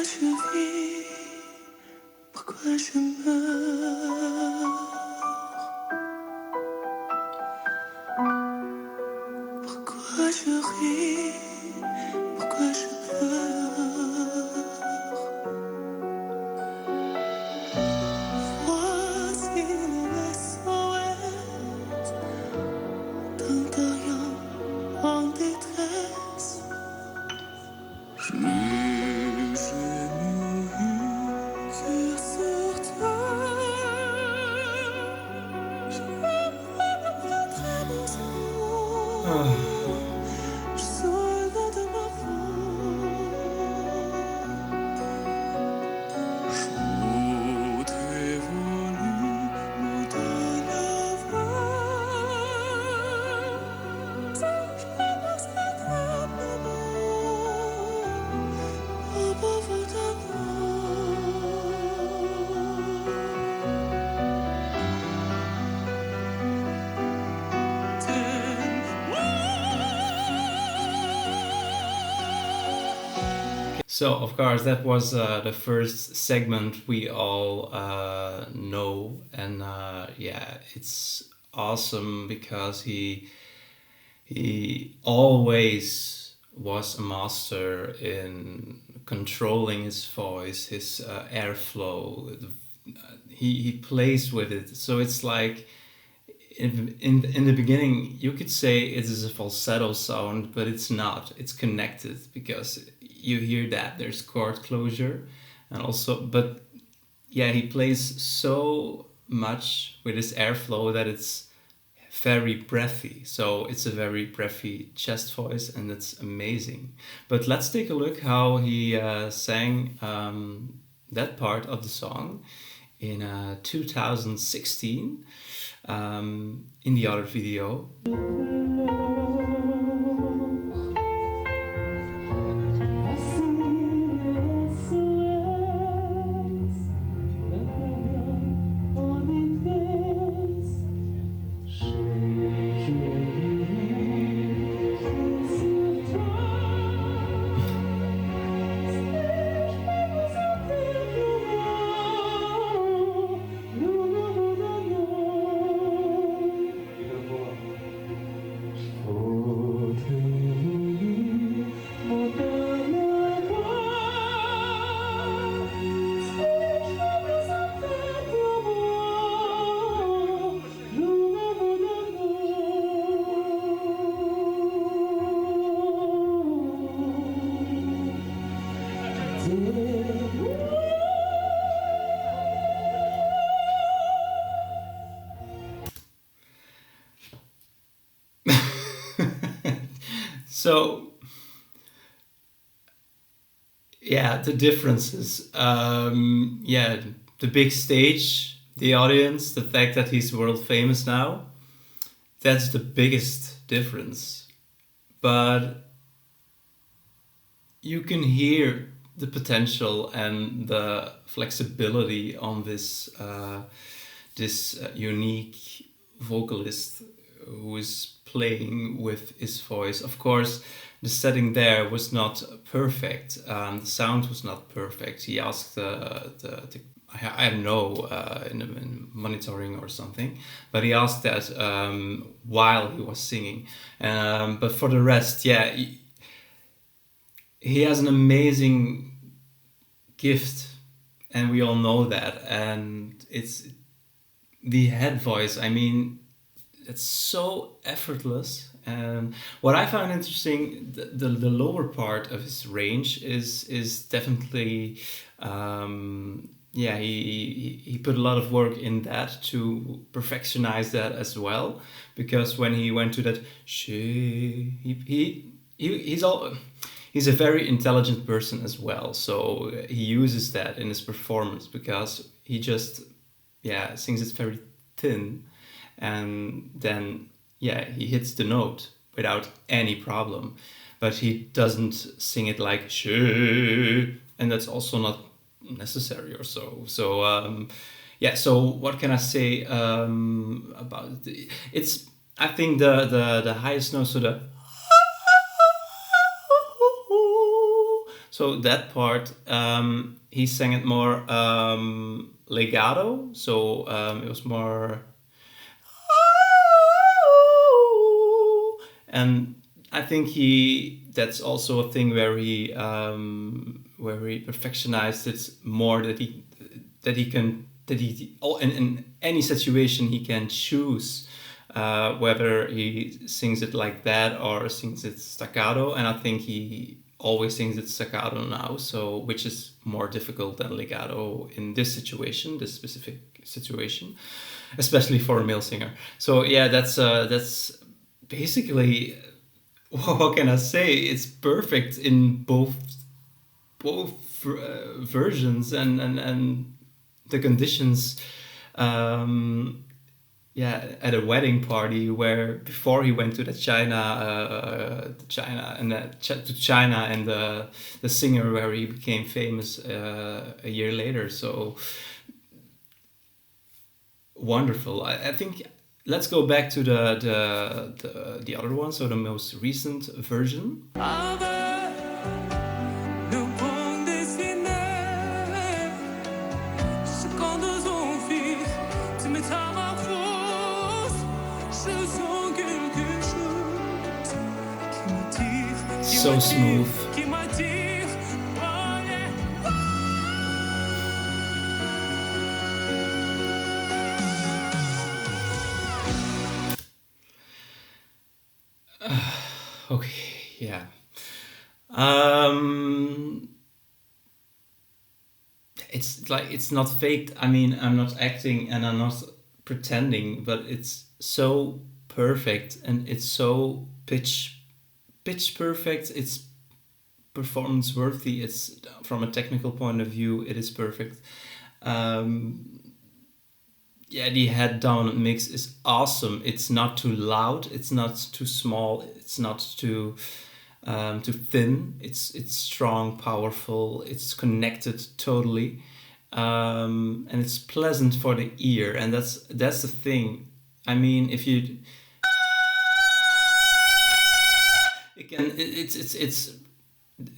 je vis, pourquoi je meurs, pourquoi je ris, pourquoi je pleure. Voici le SOS d'un terrien en détresse. Sur terre, je reviendrai mon sang. Je soldat de ma Je t'ai voulu me donner la voix. Sans jamais s'attraper au pauvre So, of course, that was the first segment we all know, and yeah, it's awesome because he always was a master in controlling his voice, his airflow. He plays with it, so it's like in the beginning you could say it is a falsetto sound, but it's not. It's connected because you hear that there's chord closure, and also, but yeah, he plays so much with his airflow that it's very breathy. So it's a very breathy chest voice, and it's amazing. But let's take a look how he sang that part of the song in 2016 in the other video. So, yeah, the differences. Yeah, the big stage, the audience, the fact that he's world famous now, that's the biggest difference. But you can hear the potential and the flexibility on this unique vocalist who is playing with his voice. Of course, the setting there was not perfect. The sound was not perfect. He asked I don't know, in monitoring or something, but he asked that while he was singing. But for the rest, yeah, he has an amazing gift, and we all know that. And it's the head voice. I mean, it's so effortless. And what I found interesting, the lower part of his range is definitely, yeah, he put a lot of work in that to perfectionize that as well. Because when he went to that he's a very intelligent person as well. So he uses that in his performance because he just, yeah, sings it very thin, and then, yeah, he hits the note without any problem. But he doesn't sing it like shh, and that's also not necessary or so. So yeah. So what can I say about it? It's, I think the highest note, so So that part, he sang it more legato. So it was more, and I think that's also a thing where he perfectionized it more, that he in any situation he can choose whether he sings it like that or sings it staccato, and I think he always sings it staccato now, so which is more difficult than legato in this specific situation, especially for a male singer. So yeah, that's basically, what can I say? It's perfect in both versions, and the conditions. Yeah, at a wedding party where before he went to to China, and the singer where he became famous a year later. So wonderful. I think let's go back to the other one, so the most recent version. Le pont dessiné, c'est quand deux envies tu métamorphoses, je sens quelque chose qui m'attire, So smooth. qui m'attire. Oh yeah. Okay, yeah. It's like, it's not faked. I mean, I'm not acting and I'm not pretending, but it's so perfect, and it's so pitch perfect. It's performance worthy. It's, from a technical point of view, it is perfect. Yeah, the head dominant mix is awesome. It's not too loud. It's not too small. It's not too thin. It's strong, powerful. It's connected totally, and it's pleasant for the ear. And that's the thing. I mean, if you,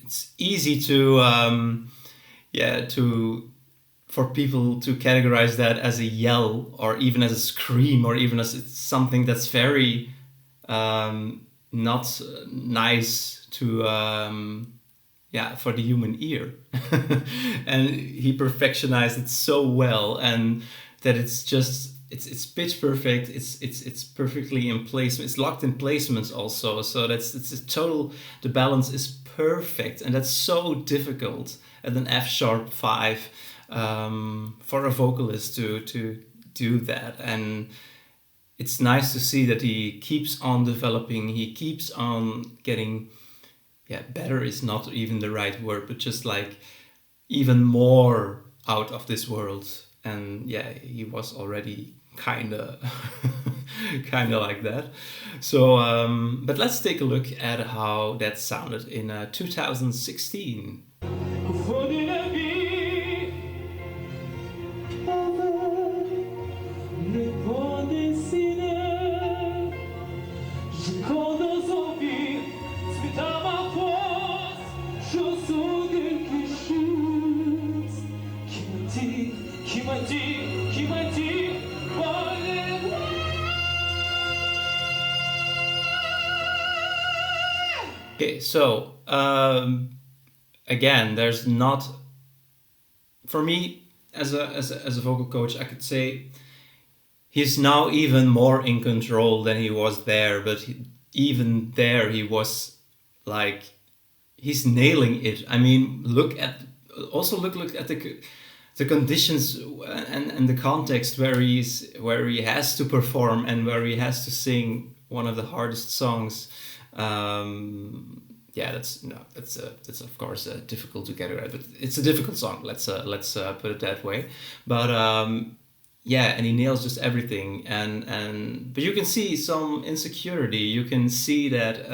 it's easy to for people to categorize that as a yell, or even as a scream, or even as it's something that's very not nice to for the human ear. And he perfectionized it so well, and that it's just it's pitch perfect. It's perfectly in place. It's locked in placements also, so it's a total, the balance is perfect, and that's so difficult at an F-sharp 5 for a vocalist to do that. And it's nice to see that he keeps on developing, he keeps on getting, better is not even the right word, but just like even more out of this world. And he was already kind of like that. So but let's take a look at how that sounded in 2016. Okay, so again, there's not, for me as a vocal coach, I could say he's now even more in control than he was there. But even there, he was like, he's nailing it. I mean, look at the conditions and the context where he has to perform and where he has to sing one of the hardest songs. That's of course difficult to categorize, but it's a difficult song. Let's put it that way. But and he nails just everything. But you can see some insecurity. You can see that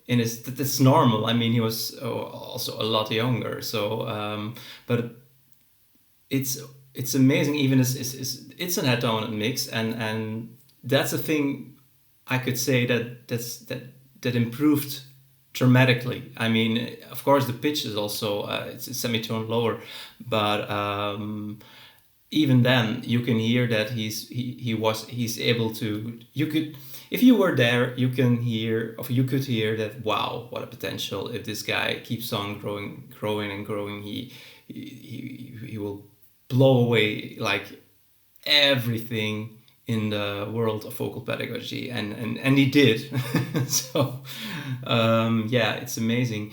that's normal. I mean, he was also a lot younger. So but it's amazing. Even it's an head dominant mix, and that's a thing I could say that improved dramatically. I mean, of course, the pitch is also it's a semitone lower, but even then, you can hear that he's able to. You could, if you were there, you could hear that. Wow, what a potential! If this guy keeps on growing and growing, he will blow away like everything in the world of vocal pedagogy, and he did. So yeah, it's amazing.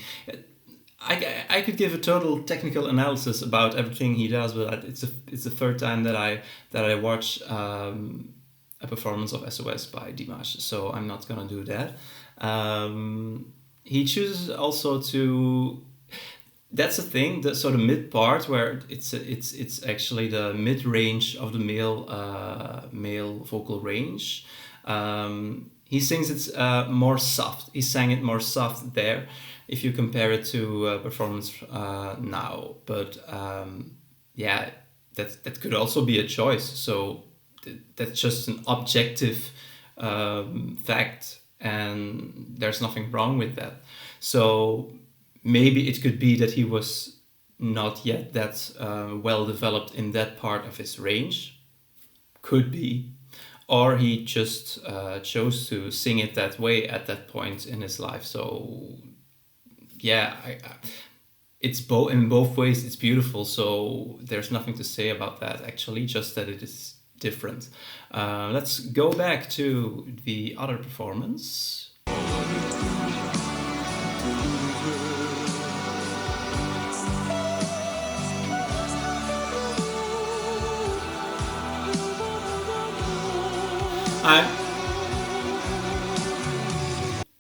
I could give a total technical analysis about everything he does, but it's the third time that I watch a performance of SOS by Dimash, so I'm not gonna do that. He chooses also to. That's the thing. So the mid part where it's actually the mid range of the male vocal range. He sings it more soft. He sang it more soft there, if you compare it to performance now. But yeah, that could also be a choice. So that's just an objective fact, and there's nothing wrong with that. So maybe it could be that he was not yet that well developed in that part of his range. Could be. Or he just chose to sing it that way at that point in his life. So yeah, it's both in both ways. It's beautiful. So there's nothing to say about that actually, just that it is different. Let's go back to the other performance.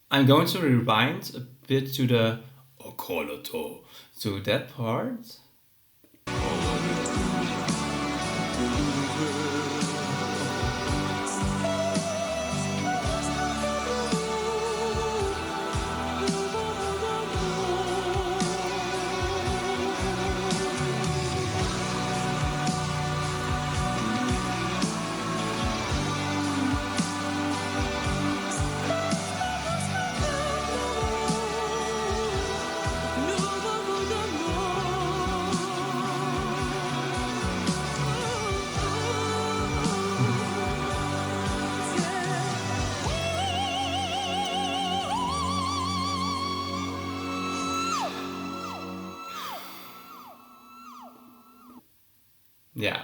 I'm going to rewind a bit to the okoloto, to that part. Yeah.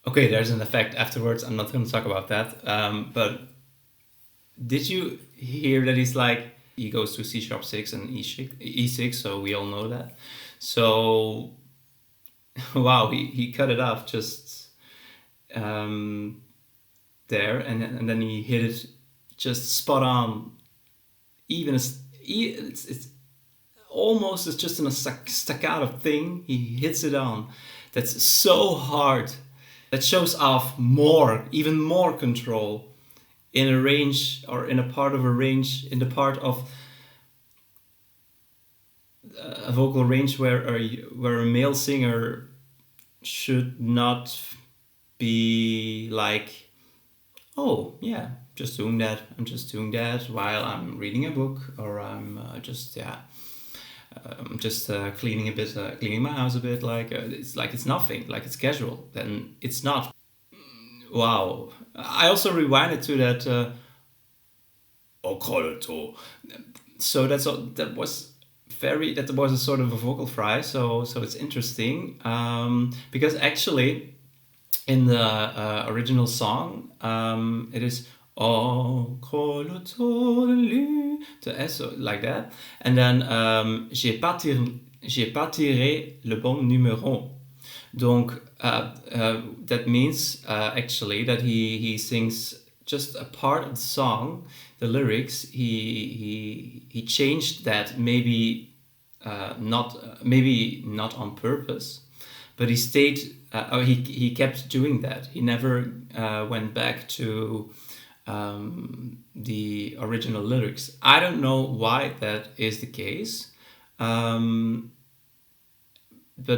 Okay, there's an effect afterwards. I'm not going to talk about that. But did you hear that he goes to C sharp 6 and E6, so we all know that. So, wow, he cut it off just there, and then he hit it just spot on. Even it's almost, it's just in a staccato thing. He hits it on. That's so hard. That shows off even more control in a range, or in a part of a range, in the part of a vocal range where a male singer should not be like, oh yeah, just doing that. I'm just doing that while I'm reading a book, or I'm just cleaning my house a bit. It's nothing. Like it's casual. Then it's not. Wow. I also rewinded to that. Okoloto. So that was a sort of a vocal fry. So it's interesting because actually in the original song it is to S, like that, and then j'ai pas tiré le bon numéro. Donc that means actually that he sings just a part of the song, the lyrics. He changed that, maybe not on purpose, but he stayed. He kept doing that. He never went back to the original lyrics. I don't know why that is the case, but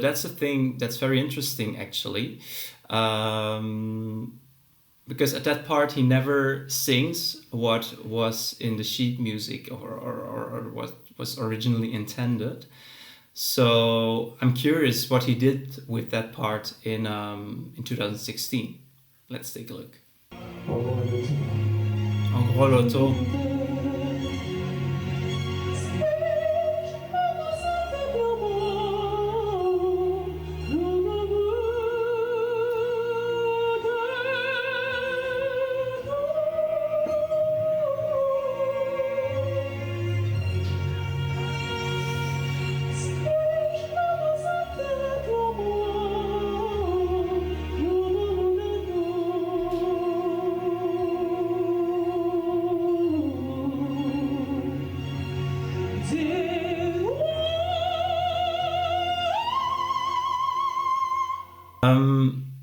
that's a thing that's very interesting actually. because at that part he never sings what was in the sheet music or what was originally intended. So I'm curious what he did with that part in 2016. Let's take a look. En gros loto.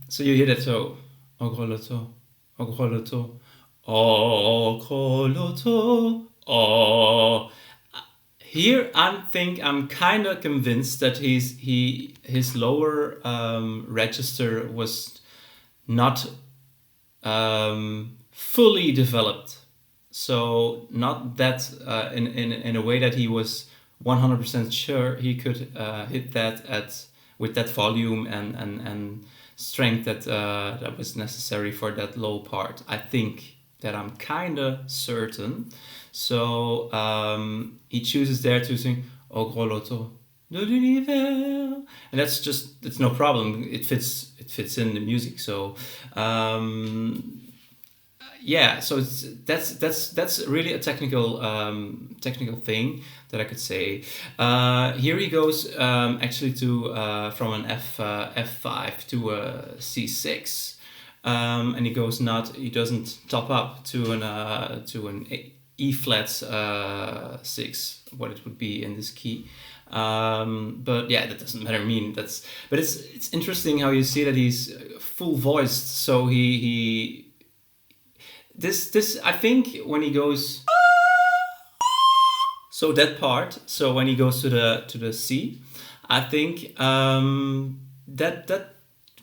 So you hear that, so en gros loto, en gros loto, en gros loto, oh. Here I'm kind of convinced that his lower register was not fully developed. So not that in a way that he was 100% sure he could hit that with that volume and strength that was necessary for that low part. I think that I'm kind of certain. So he chooses there to sing Au gros loto de l'univers, and it's no problem. It fits in the music. So yeah, so that's really a technical thing that I could say. Here he goes actually to from an F5 to a C6, and he doesn't top up to an E flat 6, what it would be in this key. But yeah, that doesn't matter. I mean, but it's interesting how you see that he's full voiced. So this I think when he goes, so that part. So when he goes to the C, I think that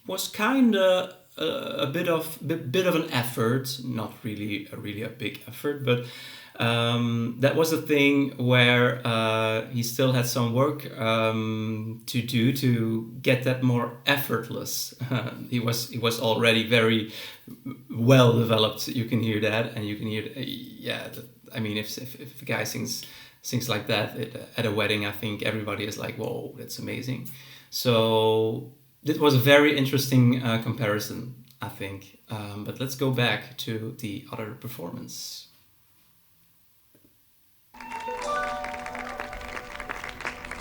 was kind of a bit of an effort, not really a big effort, but that was a thing where he still had some work to do to get that more effortless. He was already very well developed. You can hear that, and you can hear I mean, if a guy sings like that at a wedding, I think everybody is like, whoa, that's amazing. So it was a very interesting comparison, I think. But let's go back to the other performance.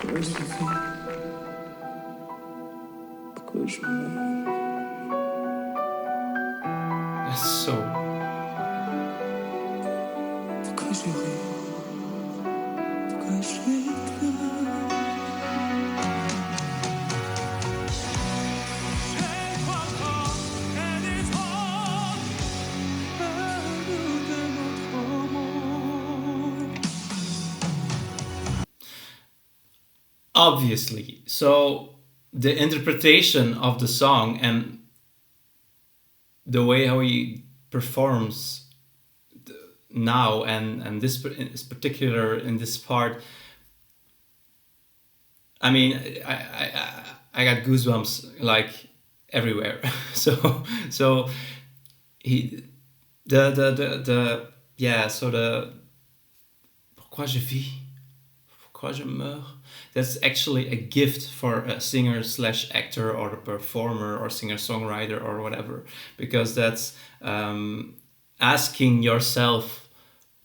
Pourquoi je vis? Pourquoi je meurs? That's so. Pourquoi je ris? Pourquoi je pleure? J'ai trois corps et des hommes, nous de notre monde. Obviously, so the interpretation of the song and the way how he performs now and this particular in this part, I mean, I got goosebumps like everywhere. so he the yeah, so the pourquoi je vis, pourquoi je meurs, that's actually a gift for a singer / actor or a performer or singer-songwriter or whatever, because that's asking yourself,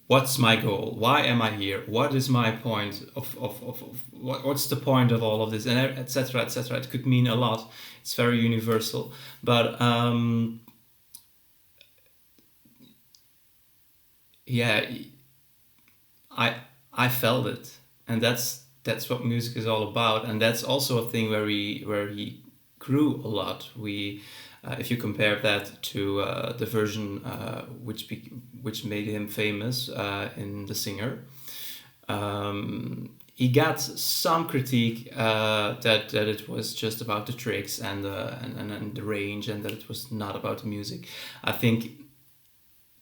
what's my goal? Why am I here? What is my point of what's the point of all of this? And etc. etc. It could mean a lot. It's very universal. But yeah, I felt it, and that's what music is all about, and that's also a thing where he grew a lot. If you compare that to the version which made him famous in The Singer, he got some critique that it was just about the tricks and the range, and that it was not about the music. I think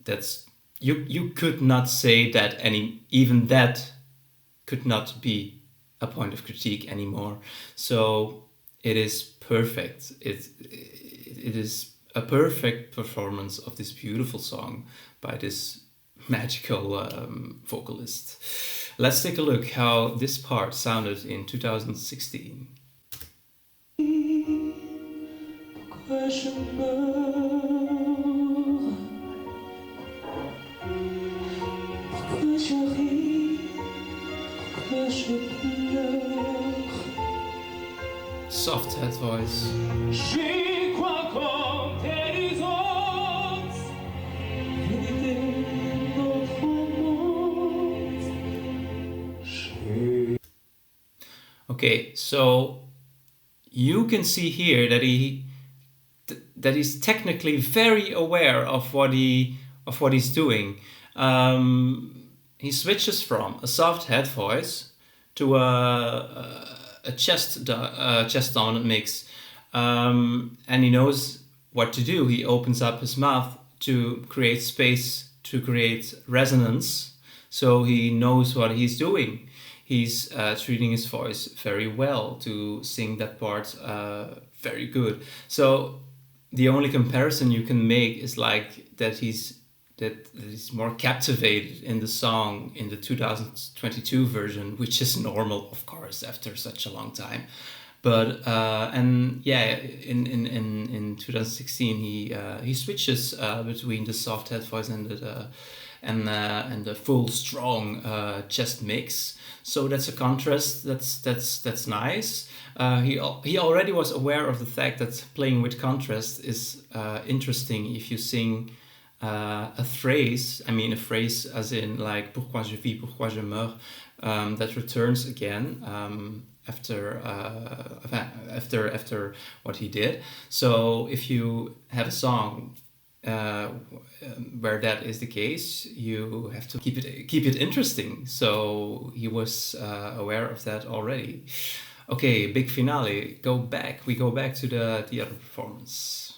that's you could not say that even that could not be a point of critique anymore. So it is perfect. It is a perfect performance of this beautiful song by this magical vocalist. Let's take a look how this part sounded in 2016. Pourquoi je meurs? Pourquoi je ris? Pourquoi je pleure? Soft head voice. J'y crois comme tes autres. L'unité de notre monde. Okay, so you can see here that he's technically very aware of what he's doing. He switches from a soft head voice to a chest dominant mix, and he knows what to do. He opens up his mouth to create space, to create resonance, so he knows what he's doing. He's treating his voice very well to sing that part very good. So the only comparison you can make is like that he's more captivated in the song in the 2022 version, which is normal, of course, after such a long time. But and yeah, in 2016 he switches between the soft head voice and the full strong chest mix. So that's a contrast. That's nice. He already was aware of the fact that playing with contrast is interesting if you sing a phrase. I mean, a phrase as in like "Pourquoi je vis, pourquoi je meurs," that returns again after what he did. So if you have a song where that is the case, you have to keep it interesting. So he was aware of that already. Okay, big finale. We go back to the other performance.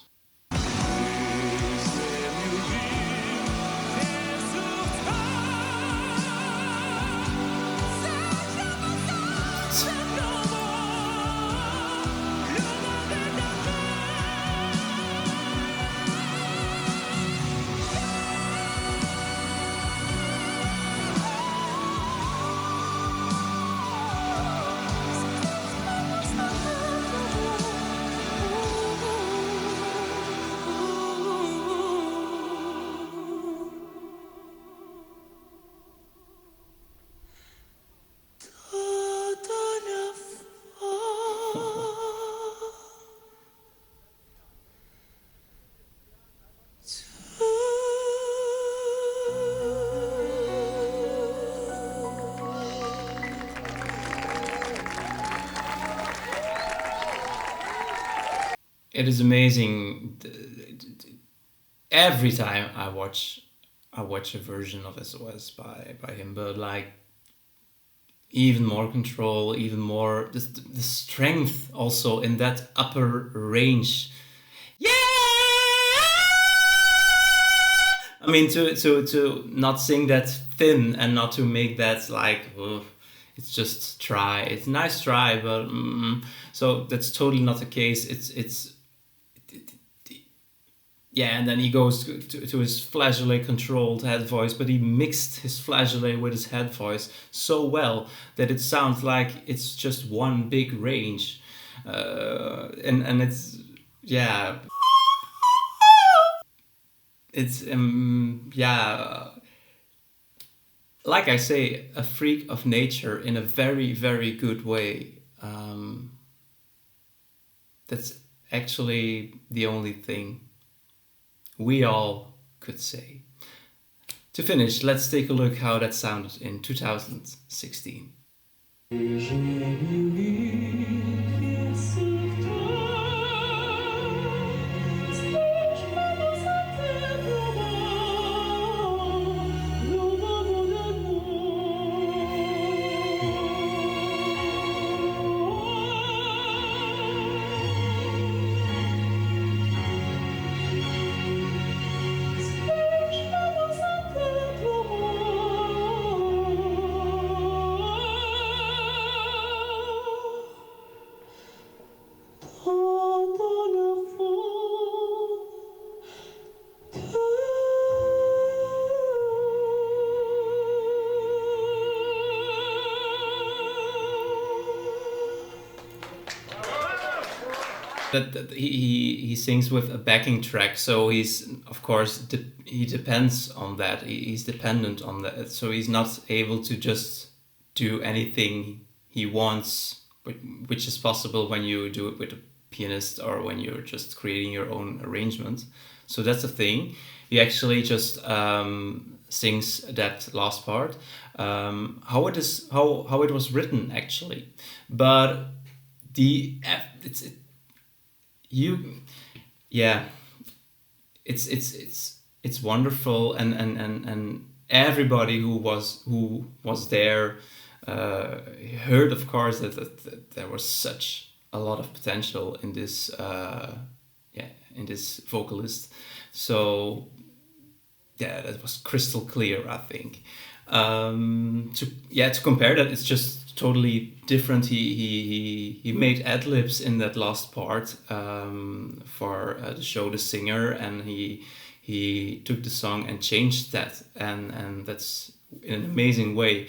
It is amazing. Every time I watch a version of SOS by him, but like even more control, even more the strength also in that upper range. Yeah, I mean to not sing that thin and not to make that like. It's just try. It's a nice try, but so that's totally not the case. It's yeah, and then he goes to his flageolet controlled head voice, but he mixed his flageolet with his head voice so well that it sounds like it's just one big range, and it's yeah, it's yeah. Like I say, a freak of nature in a very, very good way. That's actually the only thing we all could say. To finish, let's take a look how that sounded in 2016. That he sings with a backing track, so he's of course he depends on that. He's dependent on that, so he's not able to just do anything he wants, which is possible when you do it with a pianist or when you're just creating your own arrangement. So that's the thing. He actually just sings that last part, how it was written actually, but it's wonderful, and everybody who was there heard, of course, that there was such a lot of potential in this in this vocalist. So yeah, that was crystal clear, I think. To compare that, it's just totally different. He made ad-libs in that last part for the show The Singer, and he took the song and changed that, and that's in an amazing way.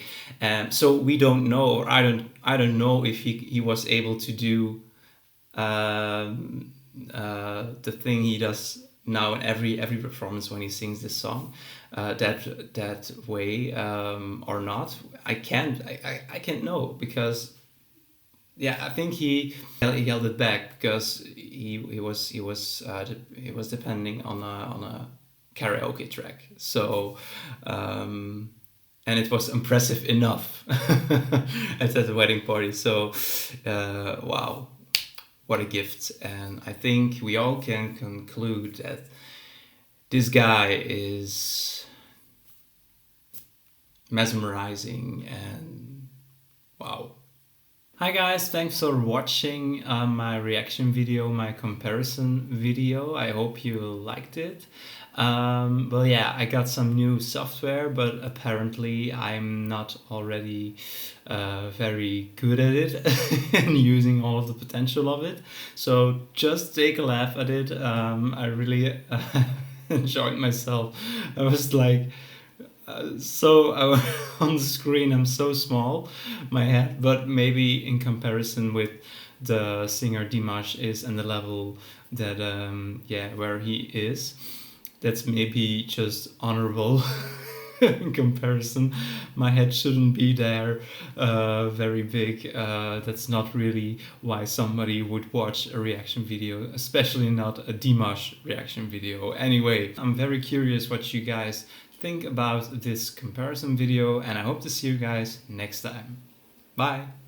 So we don't know, or I don't know if he was able to do the thing he does now in every performance when he sings this song that way or not. I can't know, because I think he held it back because he was depending on a karaoke track. So and it was impressive enough at that wedding party. So wow, what a gift. And I think we all can conclude that this guy is mesmerizing, and wow. Hi guys, thanks for watching my reaction video, my comparison video. I hope you liked it. Well, yeah, I got some new software, but apparently I'm not already very good at it and using all of the potential of it. So just take a laugh at it. I really enjoyed myself. I was like, on the screen I'm so small, my head, but maybe in comparison with the singer Dimash is and the level that where he is, that's maybe just honorable. In comparison, my head shouldn't be there very big. That's not really why somebody would watch a reaction video, especially not a Dimash reaction video. Anyway, I'm very curious what you guys think about this comparison video, and I hope to see you guys next time. Bye!